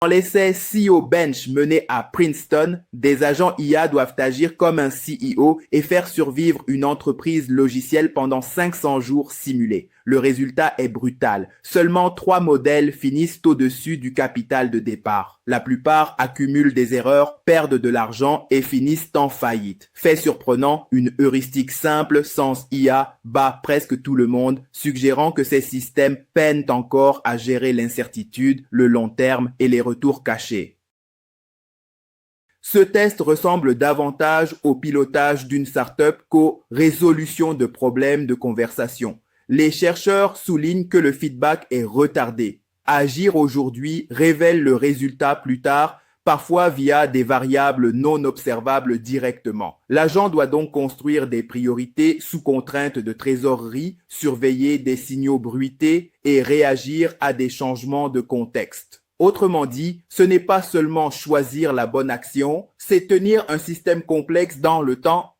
Dans l'essai CEO Bench mené à Princeton, des agents IA doivent agir comme un CEO et faire survivre une entreprise logicielle pendant 500 jours simulés. Le résultat est brutal. Seulement 3 modèles finissent au-dessus du capital de départ. La plupart accumulent des erreurs, perdent de l'argent et finissent en faillite. Fait surprenant, une heuristique simple sans IA bat presque tout le monde, suggérant que ces systèmes peinent encore à gérer l'incertitude, le long terme et les retours cachés. Ce test ressemble davantage au pilotage d'une startup qu'aux résolutions de problèmes de conversation. Les chercheurs soulignent que le feedback est retardé. Agir aujourd'hui révèle le résultat plus tard, parfois via des variables non observables directement. L'agent doit donc construire des priorités sous contrainte de trésorerie, surveiller des signaux bruités et réagir à des changements de contexte. Autrement dit, ce n'est pas seulement choisir la bonne action, c'est tenir un système complexe dans le temps.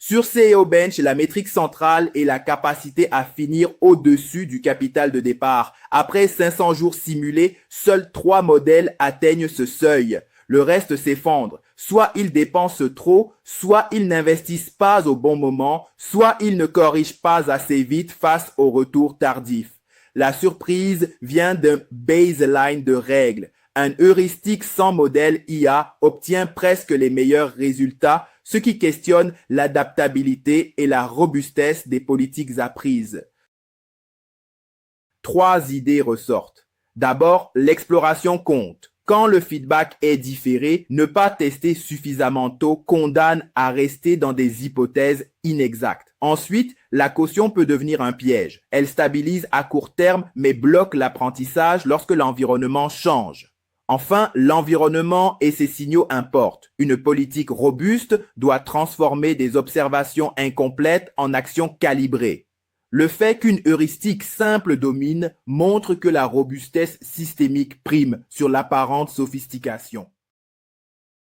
Sur CEO Bench, la métrique centrale est la capacité à finir au-dessus du capital de départ. Après 500 jours simulés, seuls 3 modèles atteignent ce seuil. Le reste s'effondre. Soit ils dépensent trop, soit ils n'investissent pas au bon moment, soit ils ne corrigent pas assez vite face au retour tardif. La surprise vient d'un baseline de règles. Un heuristique sans modèle IA obtient presque les meilleurs résultats, ce qui questionne l'adaptabilité et la robustesse des politiques apprises. 3 idées ressortent. D'abord, l'exploration compte. Quand le feedback est différé, ne pas tester suffisamment tôt condamne à rester dans des hypothèses inexactes. Ensuite, la caution peut devenir un piège. Elle stabilise à court terme mais bloque l'apprentissage lorsque l'environnement change. Enfin, l'environnement et ses signaux importent. Une politique robuste doit transformer des observations incomplètes en actions calibrées. Le fait qu'une heuristique simple domine montre que la robustesse systémique prime sur l'apparente sophistication.